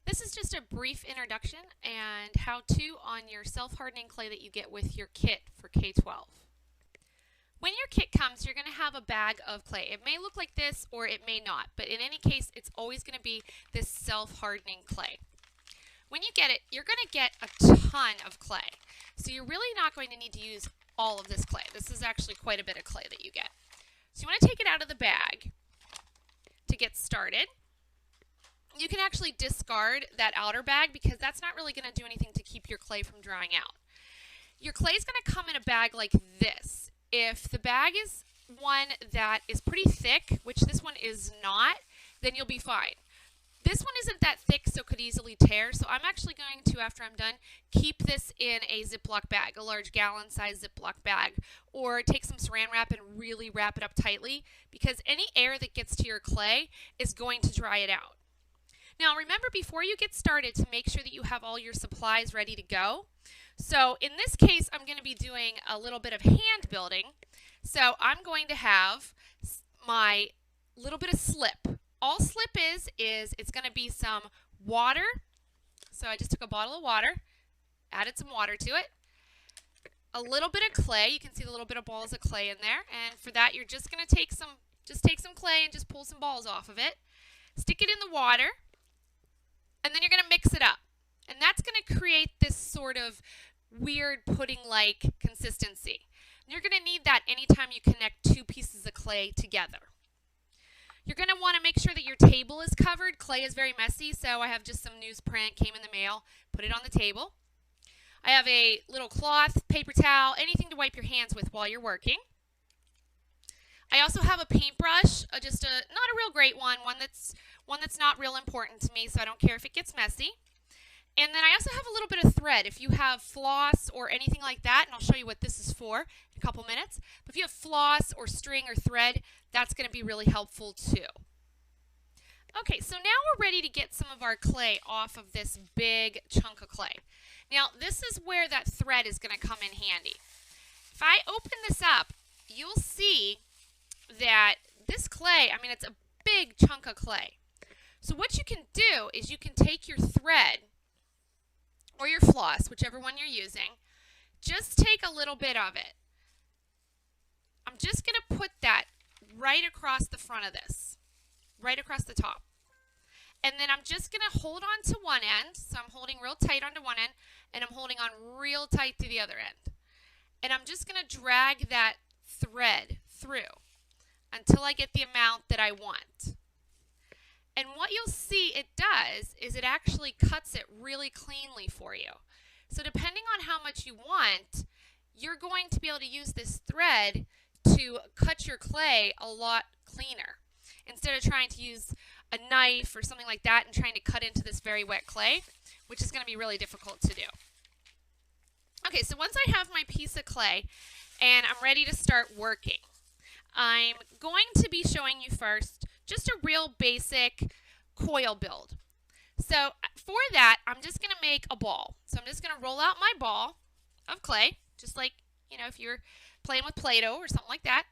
This is just a brief introduction and how-to on your self-hardening clay that you get with your kit for K-12. When your kit comes, you're going to have a bag of clay. It may look like this or it may not, but in any case, it's always going to be this self-hardening clay. When you get it, you're going to get a ton of clay. So you're really not going to need to use all of this clay. This is actually quite a bit of clay that you get. So you want to take it out of the bag to get started. You can actually discard that outer bag because that's not really going to do anything to keep your clay from drying out. Your clay is going to come in a bag like this. If the bag is one that is pretty thick, which this one is not, then you'll be fine. This one isn't that thick, so it could easily tear, so I'm actually going to, after I'm done, keep this in a Ziploc bag, a large gallon-sized Ziploc bag, or take some saran wrap and really wrap it up tightly, because any air that gets to your clay is going to dry it out. Now remember, before you get started, to make sure that you have all your supplies ready to go. So in this case, I'm going to be doing a little bit of hand building. So I'm going to have my little bit of slip. All slip is it's going to be some water. So I just took a bottle of water, added some water to it. A little bit of clay. You can see the little bit of balls of clay in there. And for that, you're just going to take some clay and just pull some balls off of it. Stick it in the water. And then you're going to mix it up. And that's going to create this sort of weird pudding-like consistency. And you're going to need that anytime you connect two pieces of clay together. You're going to want to make sure that your table is covered. Clay is very messy, so I have just some newsprint, came in the mail, put it on the table. I have a little cloth, paper towel, anything to wipe your hands with while you're working. I also have a paintbrush, not a real great one that's not real important to me, so I don't care if it gets messy. And then I also have a little bit of thread. If you have floss or anything like that, and I'll show you what this is for in a couple minutes, but if you have floss or string or thread, that's going to be really helpful too. Okay, so now we're ready to get some of our clay off of this big chunk of clay. Now, this is where that thread is going to come in handy. If I open this up, you'll see that this clay, it's a big chunk of clay. So what you can do is you can take your thread or your floss, whichever one you're using, just take a little bit of it. I'm just going to put that right across the front of this, right across the top. And then I'm just going to hold on to one end, so I'm holding real tight onto one end, and I'm holding on real tight to the other end. And I'm just going to drag that thread through until I get the amount that I want. And what you'll see it does is it actually cuts it really cleanly for you. So depending on how much you want, you're going to be able to use this thread to cut your clay a lot cleaner. Instead of trying to use a knife or something like that and trying to cut into this very wet clay, which is going to be really difficult to do. Okay, so once I have my piece of clay and I'm ready to start working, I'm going to be showing you first just a real basic coil build. So for that, I'm just going to make a ball. So I'm just going to roll out my ball of clay, just like, if you're playing with Play-Doh or something like that.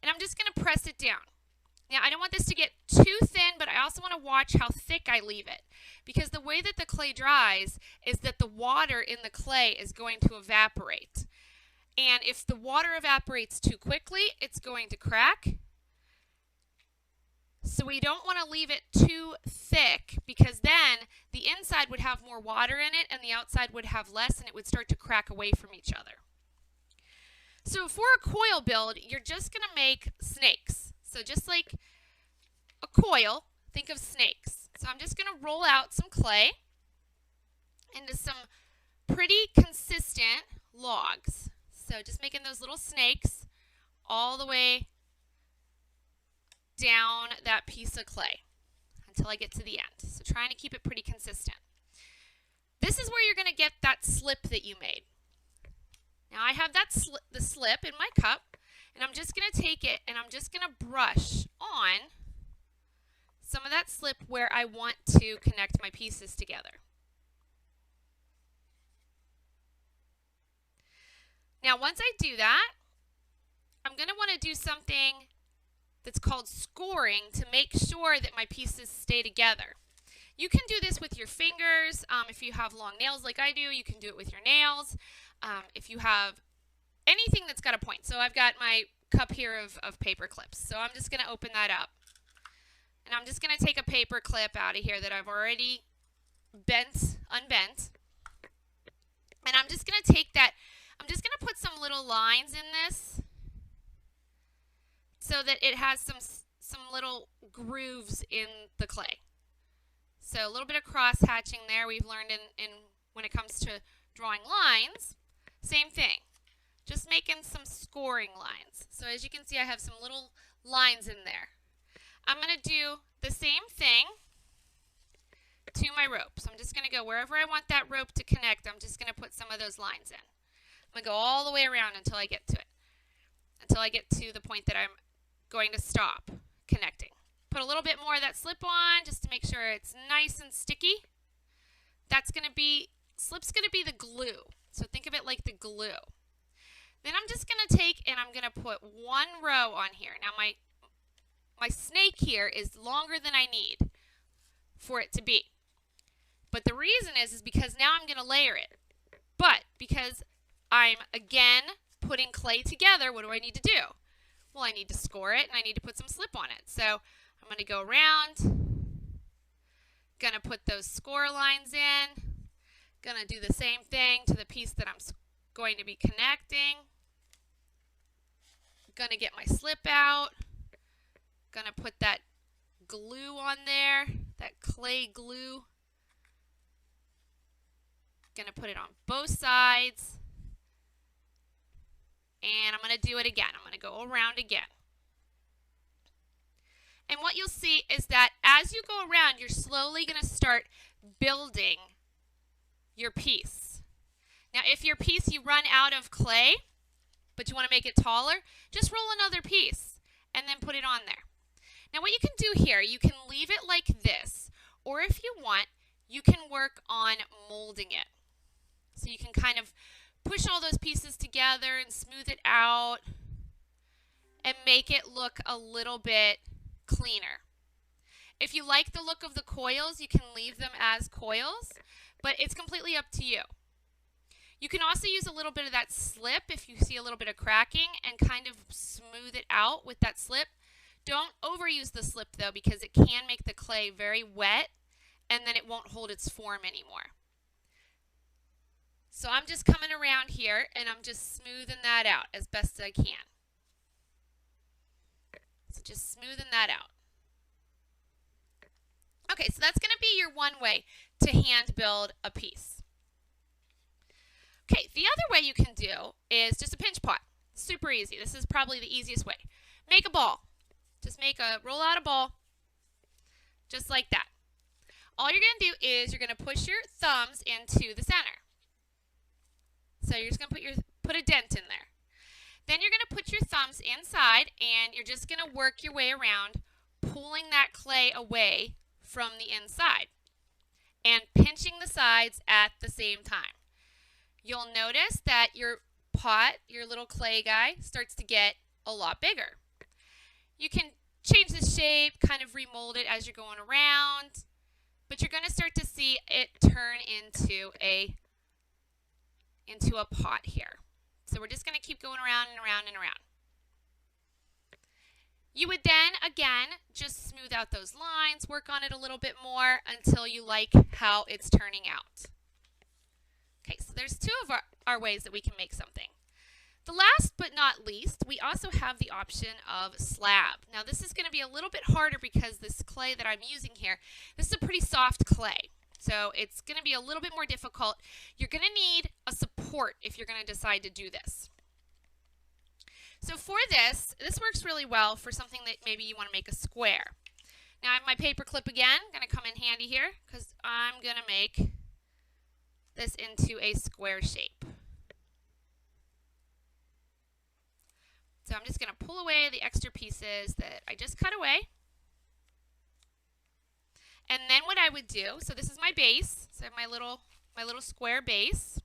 And I'm just going to press it down. Now, I don't want this to get too thin, but I also want to watch how thick I leave it. Because the way that the clay dries is that the water in the clay is going to evaporate. And if the water evaporates too quickly, it's going to crack. So we don't want to leave it too thick because then the inside would have more water in it and the outside would have less, and it would start to crack away from each other. So for a coil build, you're just going to make snakes. So just like a coil, think of snakes. So I'm just going to roll out some clay into some pretty consistent logs. So just making those little snakes all the way down that piece of clay until I get to the end. So trying to keep it pretty consistent. This is where you're going to get that slip that you made. Now I have that the slip in my cup, and I'm just going to take it and I'm just going to brush on some of that slip where I want to connect my pieces together. Now once I do that, I'm going to want to do something that's called scoring to make sure that my pieces stay together. You can do this with your fingers. If you have long nails like I do, you can do it with your nails. If you have anything that's got a point. So I've got my cup here of paper clips. So I'm just going to open that up. And I'm just going to take a paper clip out of here that I've already unbent. And I'm just going to take that, I'm just going to put some little lines in this so that it has some little grooves in the clay. So a little bit of cross hatching there we've learned in when it comes to drawing lines. Same thing. Just making some scoring lines. So as you can see, I have some little lines in there. I'm going to do the same thing to my rope. So I'm just going to go wherever I want that rope to connect, I'm just going to put some of those lines in. I'm going to go all the way around until I get to it. Until I get to the point that I'm going to stop connecting. Put a little bit more of that slip on just to make sure it's nice and sticky. Slip's going to be the glue. So think of it like the glue. Then I'm just going to take and I'm going to put one row on here. Now my snake here is longer than I need for it to be. But the reason is because now I'm going to layer it. But because I'm, again, putting clay together, what do I need to do? Well, I need to score it and I need to put some slip on it. So I'm going to go around, going to put those score lines in, going to do the same thing to the piece that I'm going to be connecting. Going to get my slip out, going to put that glue on there, that clay glue. Going to put it on both sides. And I'm going to do it again. I'm going to go around again. And what you'll see is that as you go around, you're slowly going to start building your piece. Now, if your piece you run out of clay, but you want to make it taller, just roll another piece and then put it on there. Now, what you can do here, you can leave it like this, or if you want, you can work on molding it. So you can kind of push all those pieces together and smooth it out and make it look a little bit cleaner. If you like the look of the coils, you can leave them as coils, but it's completely up to you. You can also use a little bit of that slip if you see a little bit of cracking and kind of smooth it out with that slip. Don't overuse the slip though, because it can make the clay very wet and then it won't hold its form anymore. So I'm just coming around here and I'm just smoothing that out as best I can. So just smoothing that out. Okay, so that's going to be your one way to hand build a piece. Okay, the other way you can do is just a pinch pot. Super easy. This is probably the easiest way. Make a ball. Just roll out a ball, just like that. All you're going to do is you're going to push your thumbs into the center. So you're just going to put a dent in there. Then you're going to put your thumbs inside and you're just going to work your way around, pulling that clay away from the inside and pinching the sides at the same time. You'll notice that your pot, your little clay guy, starts to get a lot bigger. You can change the shape, kind of remold it as you're going around, but you're going to start to see it turn into a pot here. So we're just going to keep going around and around and around. You would then, again, just smooth out those lines, work on it a little bit more until you like how it's turning out. Okay, so there's two of our ways that we can make something. The last but not least, we also have the option of slab. Now this is going to be a little bit harder because this clay that I'm using here, this is a pretty soft clay. So it's going to be a little bit more difficult. You're going to need a support if you're going to decide to do this. So for this works really well for something that maybe you want to make a square. Now I have my paper clip again, going to come in handy here because I'm going to make this into a square shape. So I'm just going to pull away the extra pieces that I just cut away. And then what I would do, so this is my base, so I have my little square base.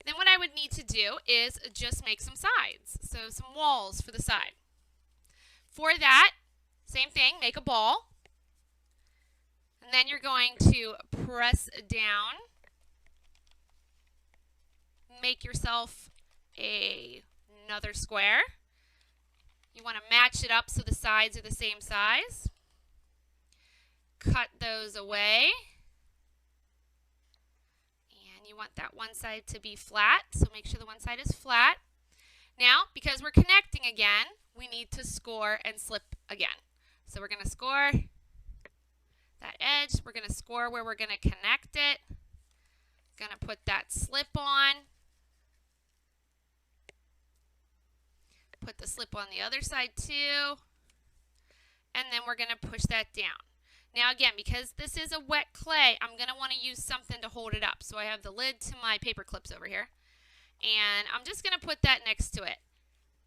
Then need to do is just make some sides, so some walls for the side. For that, same thing, make a ball, and then you're going to press down, make yourself another square. You want to match it up so the sides are the same size. Cut those away. And you want that one side to be flat, so make sure the one side is flat. Now, because we're connecting again, we need to score and slip again. So we're going to score that edge. We're going to score where we're going to connect it. Going to put that slip on. Put the slip on the other side too. And then we're going to push that down. Now again, because this is a wet clay, I'm going to want to use something to hold it up. So I have the lid to my paper clips over here. And I'm just going to put that next to it.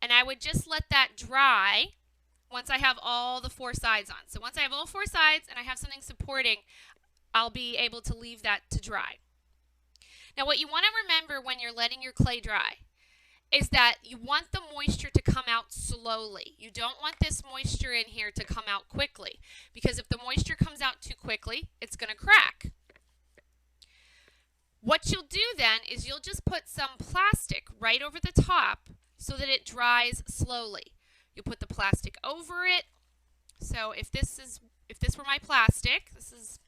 And I would just let that dry once I have all the 4 sides on. So once I have all 4 sides and I have something supporting, I'll be able to leave that to dry. Now what you want to remember when you're letting your clay dry is that you want the moisture to come out slowly. You don't want this moisture in here to come out quickly, because if the moisture comes out too quickly, it's going to crack. What you'll do then is you'll just put some plastic right over the top so that it dries slowly. You'll put the plastic over it. So if this were my plastic, this is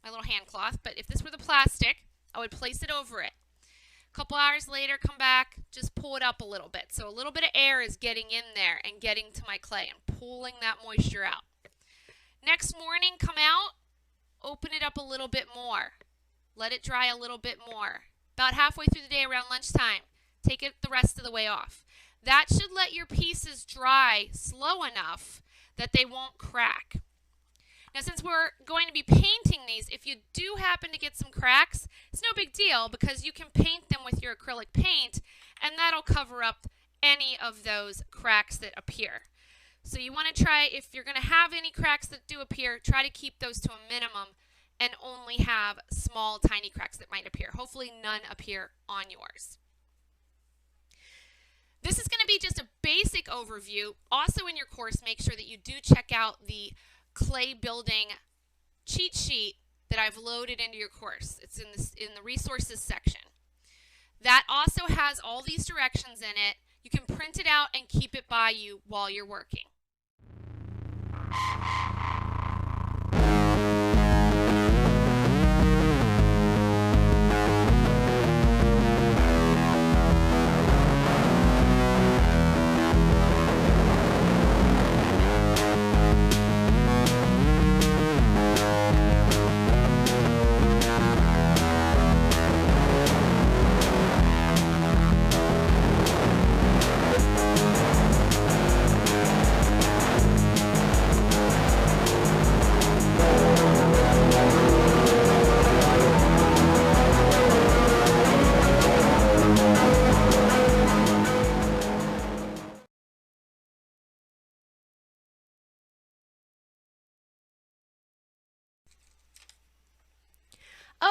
my little hand cloth, but if this were the plastic, I would place it over it. A couple hours later, come back, just pull it up a little bit. So a little bit of air is getting in there and getting to my clay and pulling that moisture out. Next morning, come out, open it up a little bit more. Let it dry a little bit more. About halfway through the day, around lunchtime, take it the rest of the way off. That should let your pieces dry slow enough that they won't crack. Now, since we're going to be painting these, if you do happen to get some cracks, it's no big deal because you can paint them with your acrylic paint and that'll cover up any of those cracks that appear. So you want to try, if you're going to have any cracks that do appear, try to keep those to a minimum and only have small, tiny cracks that might appear. Hopefully none appear on yours. This is going to be just a basic overview. Also in your course, make sure that you do check out the clay building cheat sheet that I've loaded into your course. It's in the resources section. That also has all these directions in it. You can print it out and keep it by you while you're working.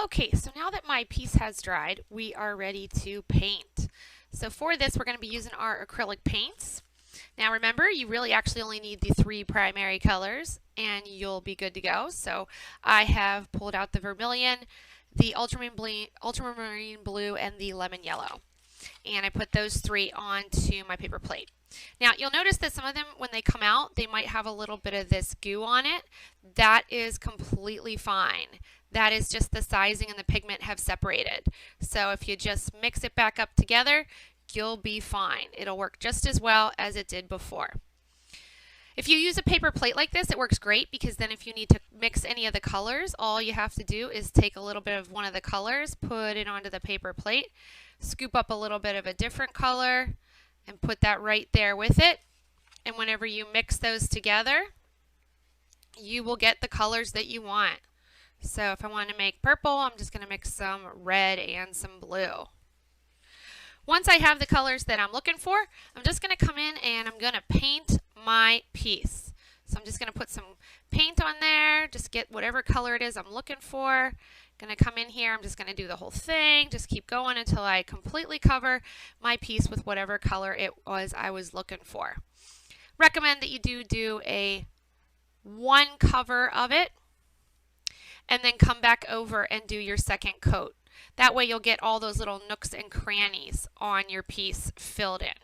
Okay, so now that my piece has dried, we are ready to paint. So for this, we're going to be using our acrylic paints. Now remember, you really actually only need the 3 primary colors and you'll be good to go. So I have pulled out the vermilion, the ultramarine blue, and the lemon yellow. And I put those 3 onto my paper plate. Now you'll notice that some of them, when they come out, they might have a little bit of this goo on it. That is completely fine. That is just the sizing and the pigment have separated. So if you just mix it back up together, you'll be fine. It'll work just as well as it did before. If you use a paper plate like this, it works great because then if you need to mix any of the colors, all you have to do is take a little bit of one of the colors, put it onto the paper plate, scoop up a little bit of a different color, and put that right there with it. And whenever you mix those together, you will get the colors that you want. So if I want to make purple, I'm just going to mix some red and some blue. Once I have the colors that I'm looking for, I'm just going to come in and I'm going to paint my piece. So I'm just going to put some paint on there, just get whatever color it is I'm looking for, Going to come in here, I'm just going to do the whole thing, just keep going until I completely cover my piece with whatever color it was I was looking for. Recommend that you do a one cover of it and then come back over and do your second coat. That way you'll get all those little nooks and crannies on your piece filled in.